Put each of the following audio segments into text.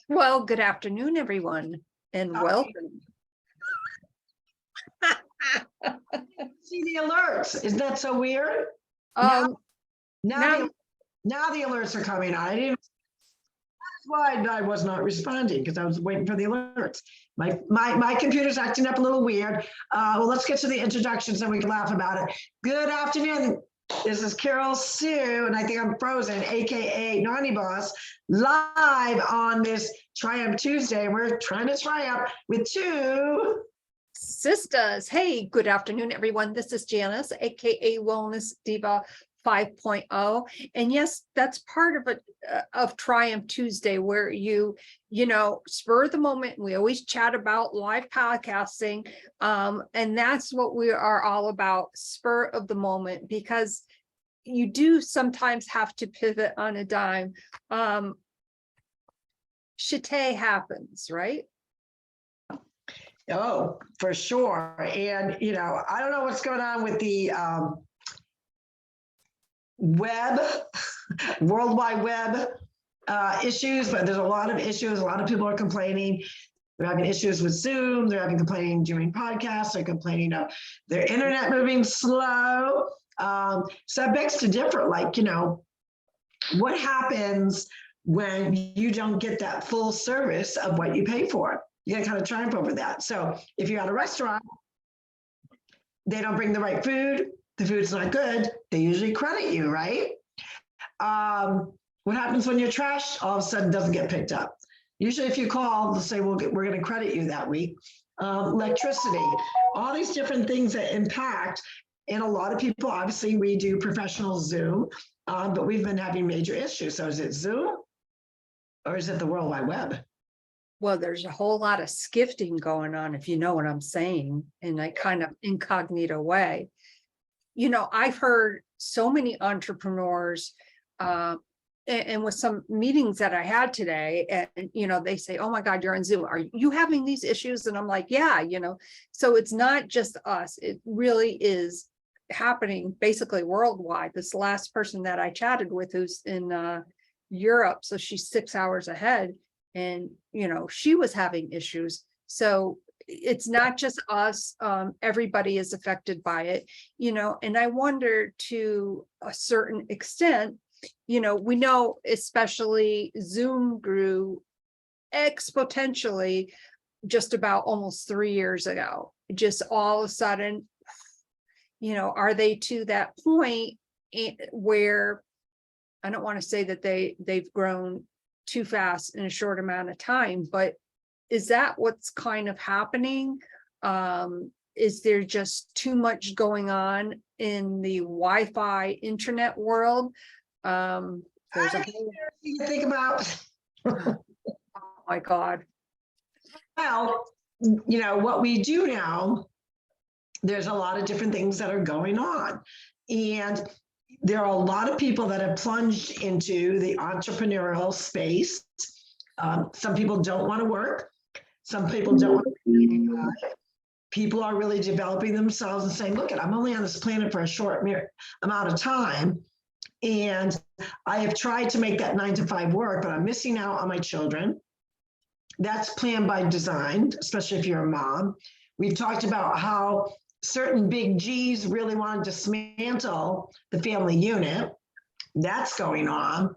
Well, good afternoon, everyone, and welcome. See the alerts. Isn't that so weird? Um, Now the alerts are coming on. That's why I was not responding, because I was waiting for the alerts. My computer's acting up a little weird. Well, let's get to the introductions and we can laugh about it. Good afternoon. This is Carol Sue, and I think I'm frozen, aka Naughty Boss, live on this Triumph Tuesday. We're trying to triumph with two Sistas. Hey, good afternoon, everyone. This is Janice, aka Wellness Diva 5.0. And yes, that's part of it of Triumph Tuesday, where you spur of the moment. We always chat about live podcasting. And that's what we are all about, spur of the moment, because you do sometimes have to pivot on a dime. Shit happens, right? Oh, for sure. And, I don't know what's going on with the World Wide Web issues, but there's a lot of issues. A lot of people are complaining. They're having issues with Zoom. They're complaining during podcasts. They're complaining of their internet moving slow. So that begs to differ, what happens when you don't get that full service of what you pay for? You got to kind of triumph over that. So if you're at a restaurant, they don't bring the right food, the food's not good, they usually credit you, right? What happens when your trash all of a sudden doesn't get picked up? Usually if you call, they'll say, we're going to credit you that week. Electricity, all these different things that impact. And a lot of people, obviously, we do professional Zoom, but we've been having major issues. So is it Zoom or is it the World Wide Web? Well, there's a whole lot of skifting going on, if you know what I'm saying, in a kind of incognito way. I've heard so many entrepreneurs, and with some meetings that I had today, and, they say, oh my God, you're on Zoom. Are you having these issues? And I'm like, yeah, so it's not just us. It really is happening basically worldwide. This last person that I chatted with, who's in Europe, so she's 6 hours ahead. And, she was having issues. So it's not just us. Everybody is affected by it, and I wonder, to a certain extent, we know especially Zoom grew exponentially just about almost 3 years ago. Just all of a sudden, are they to that point where, I don't want to say that they've grown too fast in a short amount of time, but is that what's kind of happening? Is there just too much going on in the Wi-Fi internet world? There's a whole you think about. Oh my God. Well, what we do now, there's a lot of different things that are going on. And there are a lot of people that have plunged into the entrepreneurial space. Some people don't want to work. Some people don't want to. People are really developing themselves and saying, look, I'm only on this planet for a short amount of time. And I have tried to make that 9 to 5 work, but I'm missing out on my children. That's planned by design, especially if you're a mom. We've talked about how certain big G's really want to dismantle the family unit. That's going on.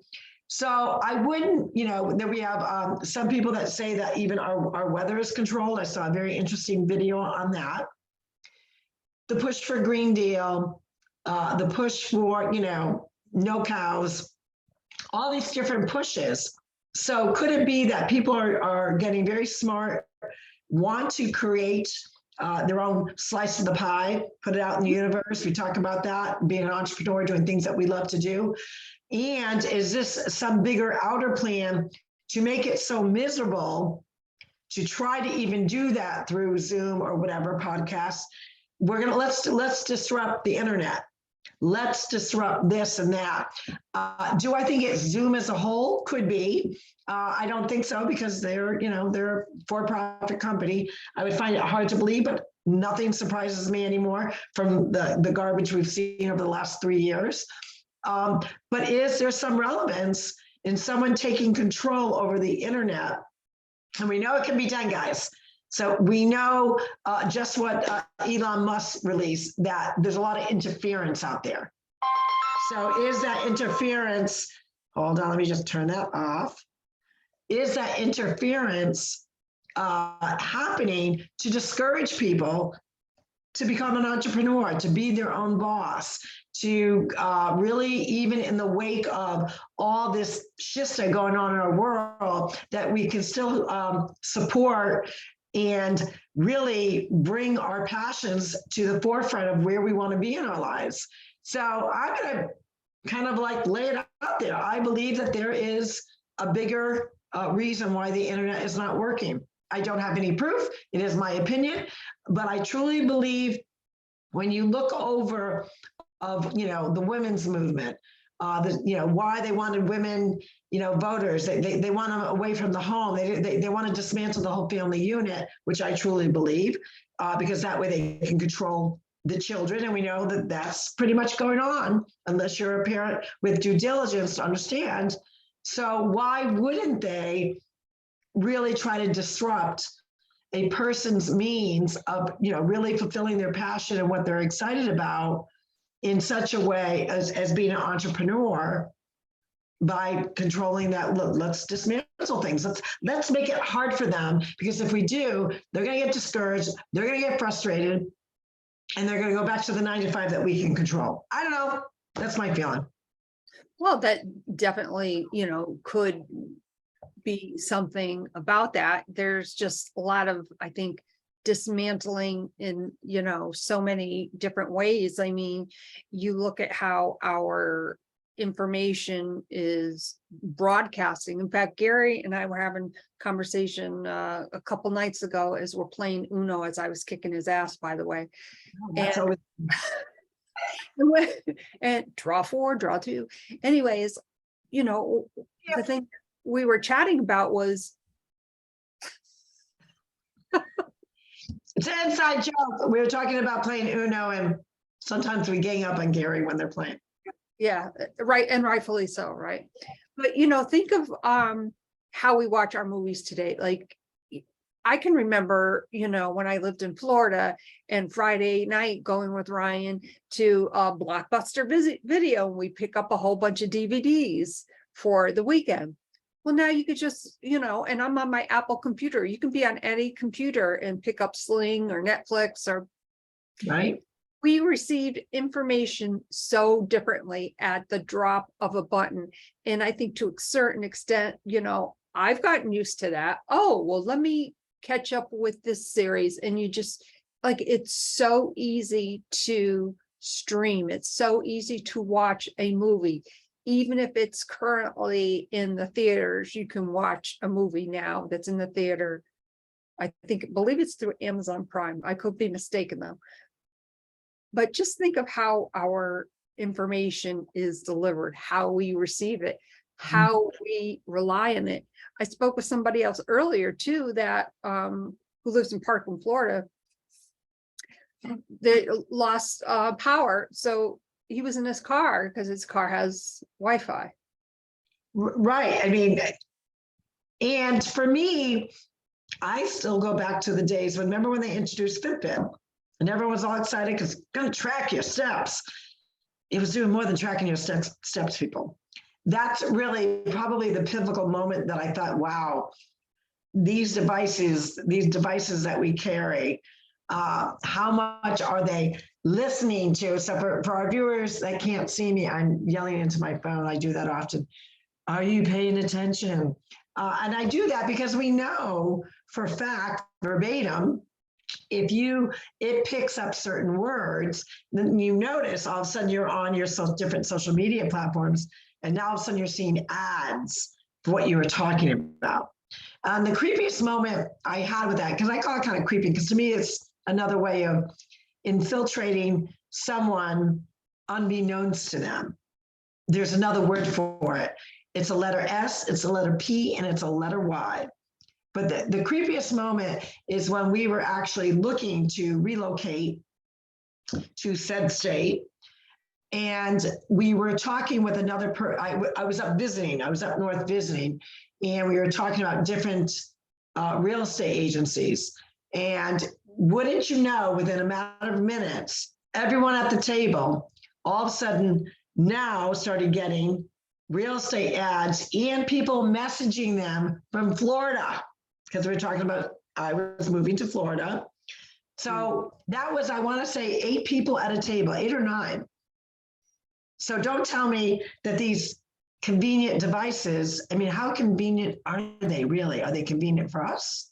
So I wouldn't, that we have some people that say that even our weather is controlled. I saw a very interesting video on that. The push for Green Deal, the push for, no cows, all these different pushes. So could it be that people are getting very smart, want to create their own slice of the pie, put it out in the universe? We talk about that, being an entrepreneur, doing things that we love to do. And is this some bigger outer plan to make it so miserable to try to even do that through Zoom or whatever podcasts? Let's disrupt the internet. Let's disrupt this and that. Do I think it's Zoom as a whole? Could be. I don't think so, because they're a for-profit company. I would find it hard to believe, but nothing surprises me anymore from the garbage we've seen over the last 3 years. But is there some relevance in someone taking control over the internet And we know it can be done, guys. So we know just what Elon Musk released, that there's a lot of interference out there. So is that interference, hold on, let me just turn that off. Is that interference happening to discourage people to become an entrepreneur, to be their own boss, to really, even in the wake of all this shista going on in our world, that we can still support and really bring our passions to the forefront of where we want to be in our lives. So I'm going to kind of like lay it out there. I believe that there is a bigger reason why the internet is not working. I don't have any proof. It is my opinion, but I truly believe when you look over of, the women's movement, why they wanted women, voters, they want them away from the home. They want to dismantle the whole family unit, which I truly believe, because that way they can control the children. And we know that that's pretty much going on, unless you're a parent with due diligence to understand. So why wouldn't they really try to disrupt a person's means of, really fulfilling their passion and what they're excited about in such a way as being an entrepreneur, by controlling that? Look, let's dismantle things. Let's make it hard for them, because if we do, they're going to get discouraged, they're going to get frustrated, and they're going to go back to the 9 to 5 that we can control. I don't know. That's my feeling. Well, that definitely, could be something about that. There's just a lot of, I think, dismantling in, so many different ways. I mean, you look at how our information is broadcasting. In fact, Gary and I were having a conversation a couple nights ago as we're playing Uno, as I was kicking his ass, by the way. That's always and draw 4, draw 2. Anyways, the thing we were chatting about was it's an inside joke. We were talking about playing Uno, and sometimes we gang up on Gary when they're playing. Yeah, right, and rightfully so, right? But think of how we watch our movies today. Like, I can remember, when I lived in Florida, and Friday night going with Ryan to a Blockbuster video, and we pick up a whole bunch of DVDs for the weekend. Well, now you could just, and I'm on my Apple computer. You can be on any computer and pick up Sling or Netflix or. Right. We received information so differently at the drop of a button. And I think to a certain extent, I've gotten used to that. Oh, well, let me catch up with this series. And you just like, it's so easy to stream. It's so easy to watch a movie. Even if it's currently in the theaters, you can watch a movie now that's in the theater. I believe it's through Amazon Prime. I could be mistaken though. But just think of how our information is delivered, how we receive it, how we rely on it. I spoke with somebody else earlier too, that who lives in Parkland, Florida. They lost power. So he was in his car because his car has Wi-Fi. Right. I mean, and for me, I still go back to the days when, remember when they introduced Fitbit? And everyone was all excited because it's going to track your steps. It was doing more than tracking your steps, people. That's really probably the pivotal moment that I thought, wow, these devices that we carry, how much are they listening to? So for our viewers that can't see me, I'm yelling into my phone. I do that often. Are you paying attention? And I do that because we know for a fact, verbatim, if it picks up certain words, then you notice all of a sudden you're on your different social media platforms, and now all of a sudden you're seeing ads for what you were talking about. And the creepiest moment I had with that, because I call it kind of creepy, because to me it's another way of infiltrating someone unbeknownst to them. There's another word for it. It's a letter S, it's a letter P, and it's a letter Y. But the creepiest moment is when we were actually looking to relocate to said state. And we were talking with another I was up visiting. I was up north visiting. And we were talking about different real estate agencies. And wouldn't you know, within a matter of minutes, everyone at the table all of a sudden now started getting real estate ads and people messaging them from Florida, because we're talking about, I was moving to Florida. So that was, I want to say 8 people at a table, 8 or 9. So don't tell me that these convenient devices, I mean, how convenient are they really? Are they convenient for us?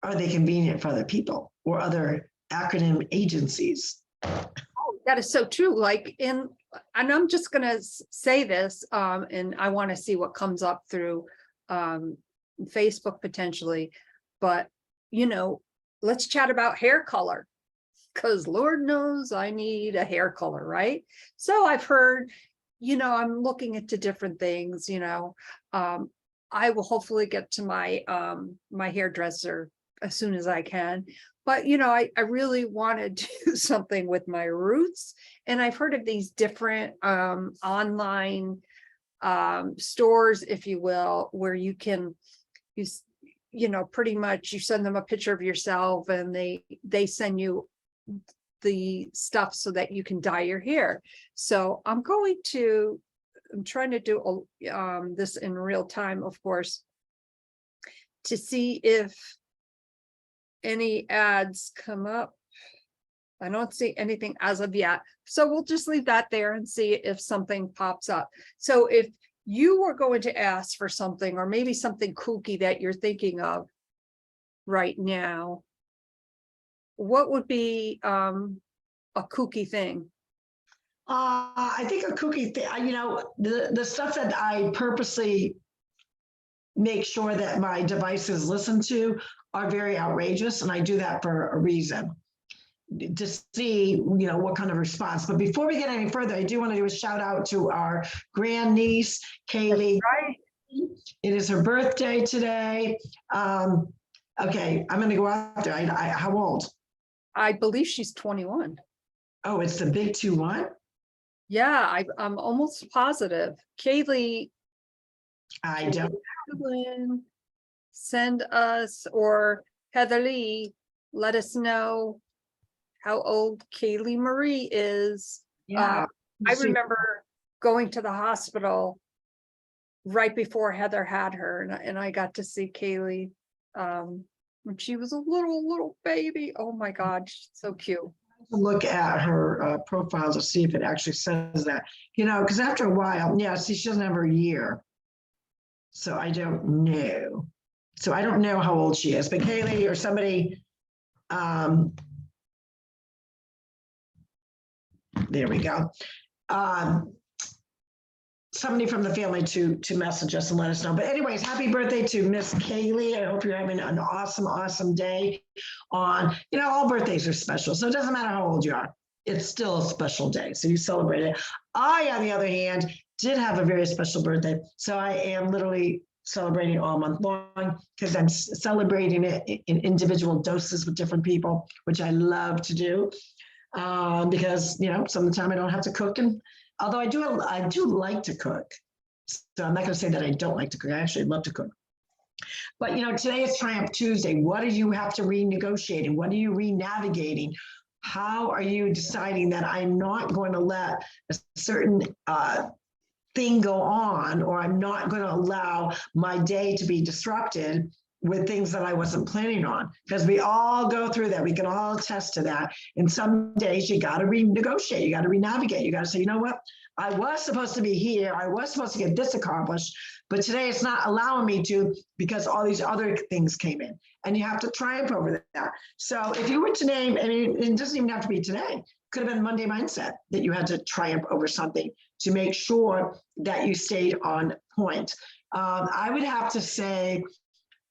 Are they convenient for other people or other acronym agencies? Oh, that is so true. Like and I'm just gonna say this, and I want to see what comes up through Facebook potentially, but let's chat about hair color, because Lord knows I need a hair color, right? So I've heard, I'm looking into different things, I will hopefully get to my my hairdresser as soon as I can. But I really want to do something with my roots. And I've heard of these different online stores, if you will, where you can pretty much you send them a picture of yourself and they send you the stuff so that you can dye your hair. So I'm trying to do this in real time, of course, to see if any ads come up. I don't see anything as of yet. So we'll just leave that there and see if something pops up. So if you were going to ask for something, or maybe something kooky that you're thinking of right now, what would be a kooky thing? I think a kooky thing, the stuff that I purposely make sure that my devices listen to are very outrageous. And I do that for a reason, to see, what kind of response. But before we get any further, I do want to do a shout out to our grandniece, Kaleigh. Right. It is her birthday today. Okay, I'm going to go out there. How old? I believe she's 21. Oh, it's the big 2-1? Yeah, I'm almost positive. Kaleigh, I don't. Send us, or Heather Lee, let us know how old Kaleigh Marie is. Yeah. I remember going to the hospital right before Heather had her, and I got to see Kaleigh when she was a little baby. Oh my God, she's so cute. Look at her profile to see if it actually says that, because after a while, see, she doesn't have her year. So I don't know. So I don't know how old she is, but Kaleigh or somebody, there we go. Somebody from the family to message us and let us know. But anyways, happy birthday to Miss Kaleigh. I hope you're having an awesome day on, all birthdays are special. So it doesn't matter how old you are. It's still a special day. So you celebrate it. I, on the other hand, did have a very special birthday. So I am literally celebrating all month long, because I'm celebrating it in individual doses with different people, which I love to do, because some of the time I don't have to cook, and although I do like to cook, so I'm not going to say that I don't like to cook. I actually love to cook. But today is Triumph Tuesday. What do you have to renegotiate, and what are you re-navigating? How are you deciding that I'm not going to let a certain thing go on, or I'm not going to allow my day to be disrupted with things that I wasn't planning on? Because we all go through that. We can all attest to that. And some days you got to renegotiate, you got to renavigate, you got to say, you know what? I was supposed to be here. I was supposed to get this accomplished, but today it's not allowing me to, because all these other things came in, and you have to triumph over that. So if you were to name, and it doesn't even have to be today, could have been Monday mindset that you had to triumph over something to make sure that you stayed on point. I would have to say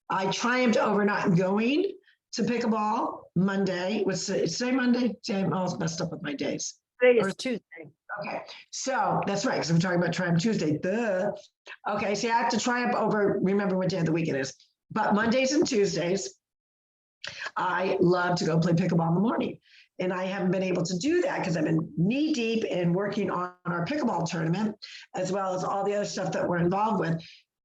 I triumphed over not going to pickleball Monday. It's today Monday? I'm all messed up with my days. Today is Tuesday. Okay, so that's right, because we're talking about Triumph Tuesday. Okay, so I have to triumph over, remember what day of the week it is. But Mondays and Tuesdays, I love to go play pickleball in the morning. And I haven't been able to do that because I've been knee deep in working on our pickleball tournament, as well as all the other stuff that we're involved with.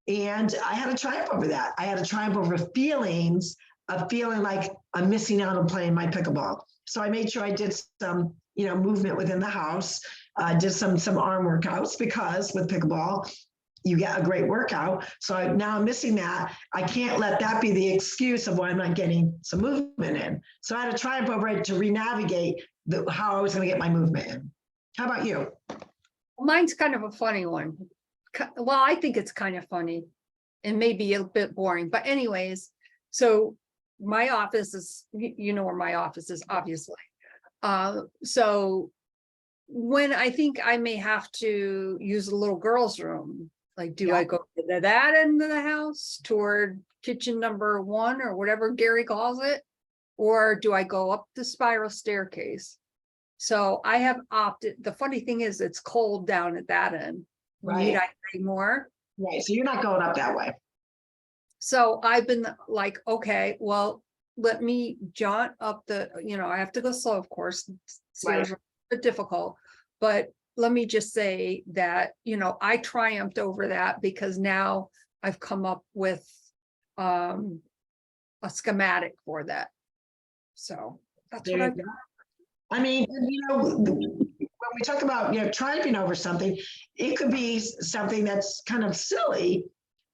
And I had a triumph over that. I had a triumph over feelings of feeling like I'm missing out on playing my pickleball. So I made sure I did some, movement within the house, did some arm workouts, because with pickleball, you get a great workout. So now I'm missing that. I can't let that be the excuse of why I'm not getting some movement in. So I had to triumph over it to re-navigate how I was going to get my movement in. How about you? Mine's kind of a funny one. Well, I think it's kind of funny and maybe a bit boring, but anyways, so my office is, you know where my office is, obviously. So when I think I may have to use the little girl's room, like, do I go to that end of the house toward kitchen number 1 or whatever Gary calls it? Or do I go up the spiral staircase? So I have opted, the funny thing is it's cold down at that end. Right. Need I say more? Right. So you're not going up that way. So I've been like, okay, well, let me jaunt up the, I have to go slow, of course. Stairs are a bit difficult, but let me just say that, I triumphed over that because now I've come up with a schematic for that. So that's what I've done. I mean, when we talk about, triumphing over something, it could be something that's kind of silly,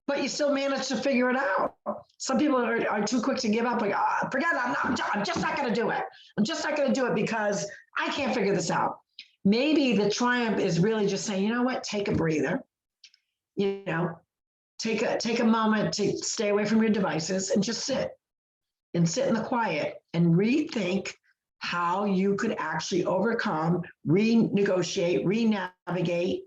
but you still manage to figure it out. Some people are too quick to give up, like, forget it, I'm just not going to do it. I'm just not going to do it because I can't figure this out. Maybe the triumph is really just saying, you know what, take a breather, take a moment to stay away from your devices and just sit in the quiet and rethink how you could actually overcome, renegotiate, re-navigate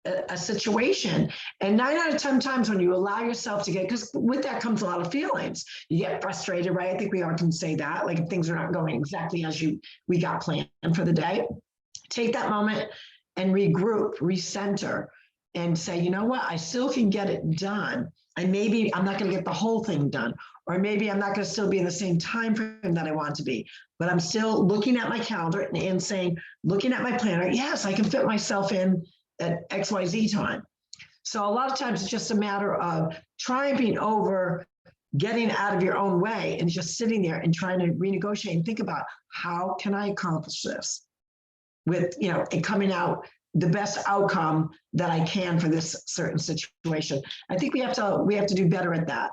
a situation. And 9 out of 10 times when you allow yourself to because with that comes a lot of feelings. You get frustrated, right? I think we often say that, like if things are not going exactly as we got planned for the day. Take that moment and regroup, recenter, and say, you know what, I still can get it done. And maybe I'm not going to get the whole thing done, or maybe I'm not going to still be in the same time frame that I want to be, but I'm still looking at my calendar and saying, looking at my planner, yes, I can fit myself in at XYZ time. So a lot of times it's just a matter of triumphing over getting out of your own way and just sitting there and trying to renegotiate and think about how can I accomplish this with, and coming out the best outcome that I can for this certain situation. I think we have to do better at that.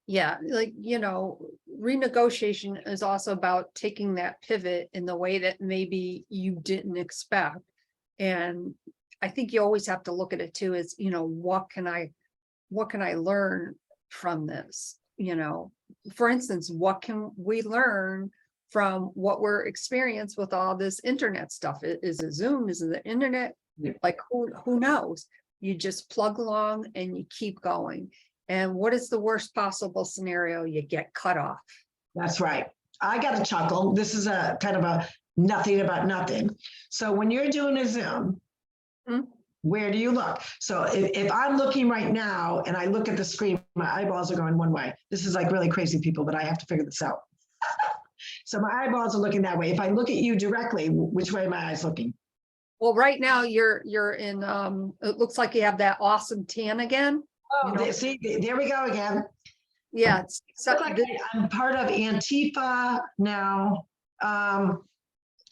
Yeah, like, renegotiation is also about taking that pivot in the way that maybe you didn't expect. And I think you always have to look at it too, as, what can I learn from this? For instance, what can we learn from what we're experienced with all this internet stuff? Is it Zoom? Is it the internet? Like, who knows? You just plug along and you keep going. And what is the worst possible scenario? You get cut off. That's right. I got a chuckle. This is a kind of a nothing about nothing. So when you're doing a Zoom, where do you look? So if I'm looking right now and I look at the screen, my eyeballs are going one way. This is like really crazy, people, but I have to figure this out. So my eyeballs are looking that way. If I look at you directly, which way are my eyes looking? Well, right now you're in, it looks like you have that awesome tan again. Oh, see, there we go again. Yeah, it's like I'm part of Antifa now.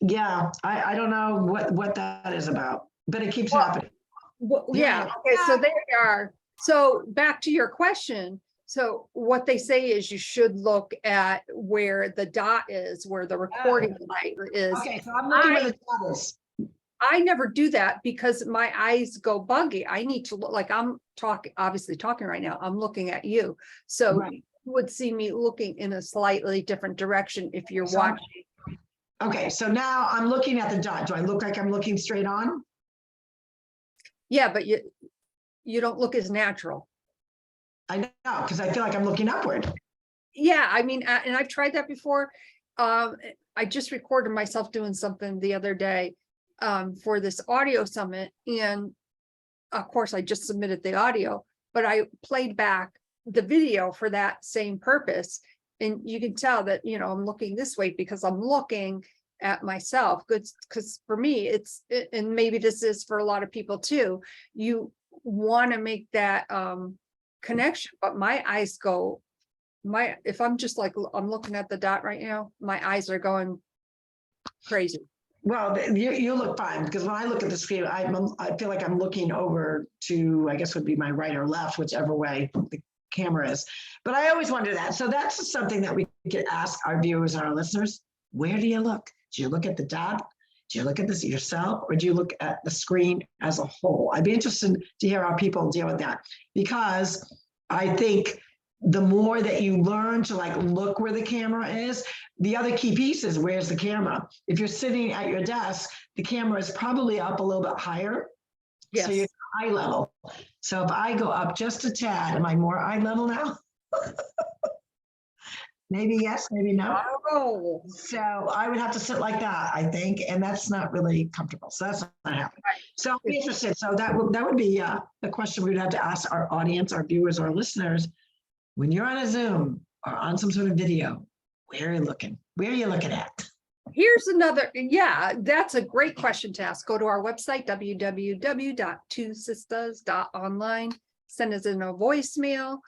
Yeah, I don't know what that is about, but it keeps happening. Well, yeah. Okay, so there you are. So back to your question. So what they say is you should look at where the dot is, where the recording light is. Okay, so I'm looking where the dot is. I never do that because my eyes go buggy. I need to look, like I'm obviously talking right now. I'm looking at you. So you would see me looking in a slightly different direction if you're watching. Okay, so now I'm looking at the dot. Do I look like I'm looking straight on? Yeah, but you don't look as natural. I know, because I feel like I'm looking upward. Yeah, I mean, and I've tried that before. I just recorded myself doing something the other day for this audio summit. And of course, I just submitted the audio, but I played back the video for that same purpose. And you can tell that, I'm looking this way because I'm looking at myself. Good, because for me, and maybe this is for a lot of people too, want to make that connection, but my eyes go, if I'm just like, I'm looking at the dot right now, my eyes are going crazy. Well, you look fine, because when I look at the screen, I feel like I'm looking over to, I guess would be my right or left, whichever way the camera is. But I always wonder that. So that's something that we could ask our viewers and our listeners. Where do you look? Do you look at the dot? Do you look at this yourself, or do you look at the screen as a whole? I'd be interested to hear how people deal with that, because I think the more that you learn to like look where the camera is, the other key piece is, where's the camera? If you're sitting at your desk, the camera is probably up a little bit higher. Yes. So you're eye level. So if I go up just a tad, am I more eye level now? Maybe yes, maybe no. Oh, So I would have to sit like that, I think, and that's not really comfortable. So that's not happening. So I'd be interested. So that would be the question we would have to ask our audience, our viewers, our listeners. When you're on a Zoom or on some sort of video, where are you looking? Where are you looking at? here's another, yeah, that's a great question to ask. Go to our website, www.twosistas.online. Send us in a voicemail.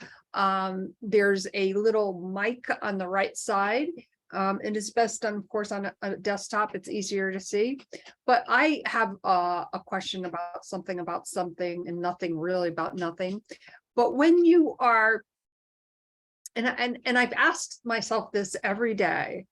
There's a little mic on the right side. It is best done, of course, on a desktop. It's easier to see. But I have a question about something and nothing really about nothing. But when you are, and I've asked myself this every day,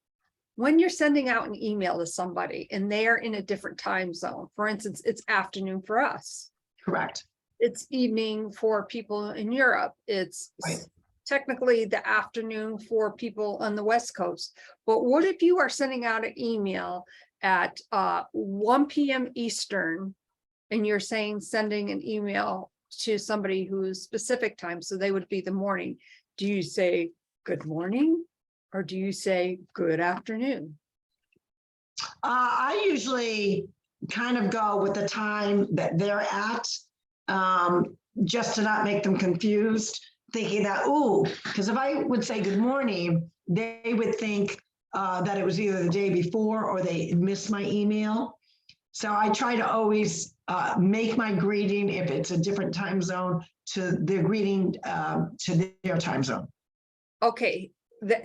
when you're sending out an email to somebody and they're in a different time zone, for instance, it's afternoon for us. Correct. It's evening for people in Europe. It's right. Technically the afternoon for people on the West Coast. But what if you are sending out an email at 1 p.m. Eastern and you're sending an email to somebody who's specific time, so they would be the morning? Do you say good morning or do you say good afternoon? I usually kind of go with the time that they're at, just to not make them confused, thinking that, ooh, because if I would say good morning, they would think that it was either the day before or they missed my email. So I try to always make my greeting, if it's a different time zone, to their greeting to their time zone. Okay,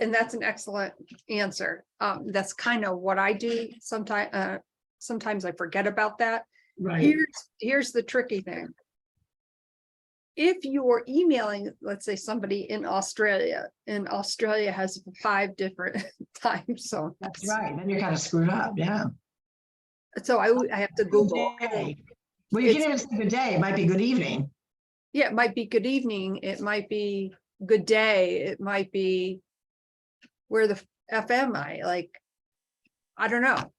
and that's an excellent answer. That's kind of what I do sometimes. Sometimes I forget about that. Right. Here's the tricky thing. If you're emailing, let's say somebody in Australia, and Australia has 5 different time zones. That's right. Then you're kind of screwed up. Yeah. So I have to Google. Well, you can even say good day. It might be good evening. Yeah, it might be good evening. It might be good day. It might be where the F am I? Like, I don't know.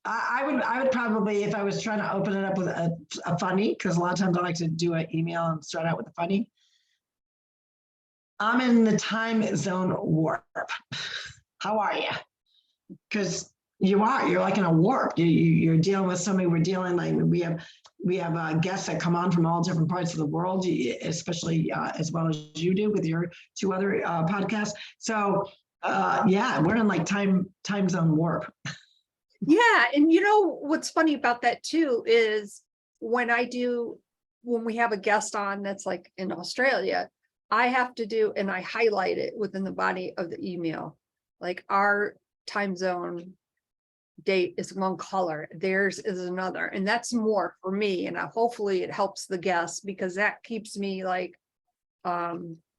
I would probably, if I was trying to open it up with a funny, because a lot of times I like to do an email and start out with a funny. I'm in the time zone warp. How are you? Because you're like in a warp. You're dealing with somebody. We're dealing, like we have guests that come on from all different parts of the world, especially as well as you do with your 2 other podcasts. So yeah, we're in like time zone warp. Yeah, and you know what's funny about that too is when we have a guest on that's like in Australia, I have to do, and I highlight it within the body of the email, like our time zone date is one color, theirs is another, and that's more for me, and hopefully it helps the guest, because that keeps me like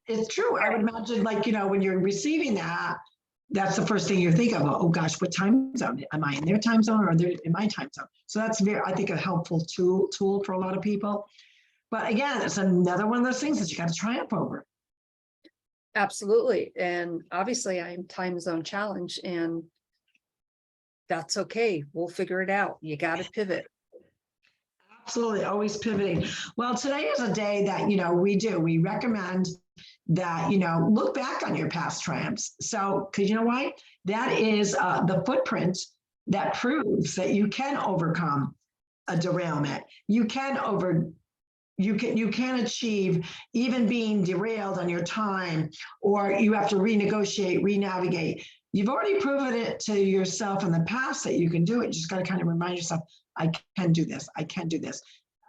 it's true. I would imagine, like, when you're receiving that, that's the first thing you think of. Oh gosh, what time zone am I in? Their time zone or they're in my time zone? So that's I think, a helpful tool for a lot of people. But again, it's another one of those things that you got to triumph over. Absolutely. And obviously I'm time zone challenged, and that's okay. We'll figure it out. You got to pivot. Absolutely. Always pivoting. Well, today is a day that, we recommend that, look back on your past triumphs. So, because you know why? That is the footprint that proves that you can overcome a derailment. You can achieve even being derailed on your time, or you have to renegotiate, renavigate. You've already proven it to yourself in the past that you can do it. You just got to kind of remind yourself, I can do this. I can do this.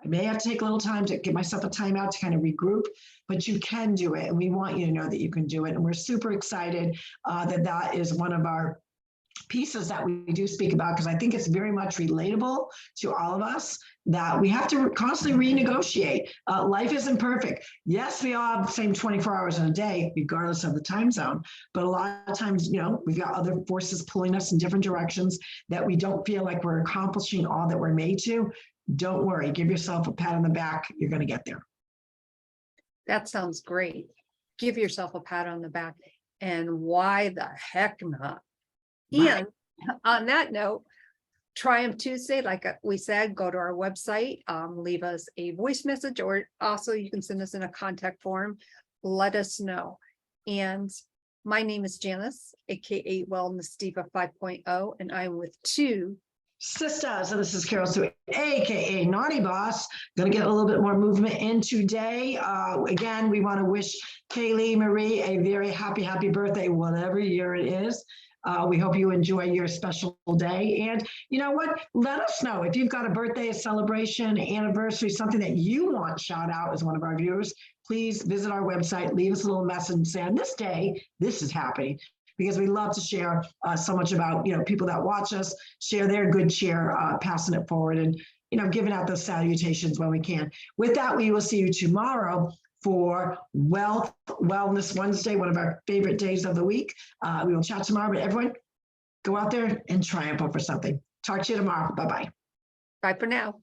I may have to take a little time to give myself a timeout to kind of regroup, but you can do it. And we want you to know that you can do it. And we're super excited that is one of our pieces that we do speak about, because I think it's very much relatable to all of us, that we have to constantly renegotiate. Life isn't perfect. Yes, we all have the same 24 hours in a day, regardless of the time zone. But a lot of times, we've got other forces pulling us in different directions that we don't feel like we're accomplishing all that we're made to. Don't worry. Give yourself a pat on the back. You're going to get there. That sounds great. Give yourself a pat on the back. And why the heck not? And on that note, Triumph Tuesday, like we said, go to our website, leave us a voice message, or also you can send us in a contact form. Let us know. And my name is Janice, aka Wellness Diva 5.0, and I'm with TwoSistas. So this is Carol Stewart, aka Naughty Boss. Going to get a little bit more movement in today. Again, we want to wish Kaleigh Marie a very happy birthday, whatever year it is. We hope you enjoy your special day. And you know what? Let us know if you've got a birthday, a celebration, anniversary, something that you want shout out as one of our viewers. Please visit our website, leave us a little message and say, on this day, this is happening. Because we love to share so much about, people that watch us, share their good cheer, passing it forward and, giving out those salutations when we can. With that, we will see you tomorrow for Wellness Wednesday, one of our favorite days of the week. We will chat tomorrow, but everyone go out there and triumph over something. Talk to you tomorrow. Bye-bye. Bye for now.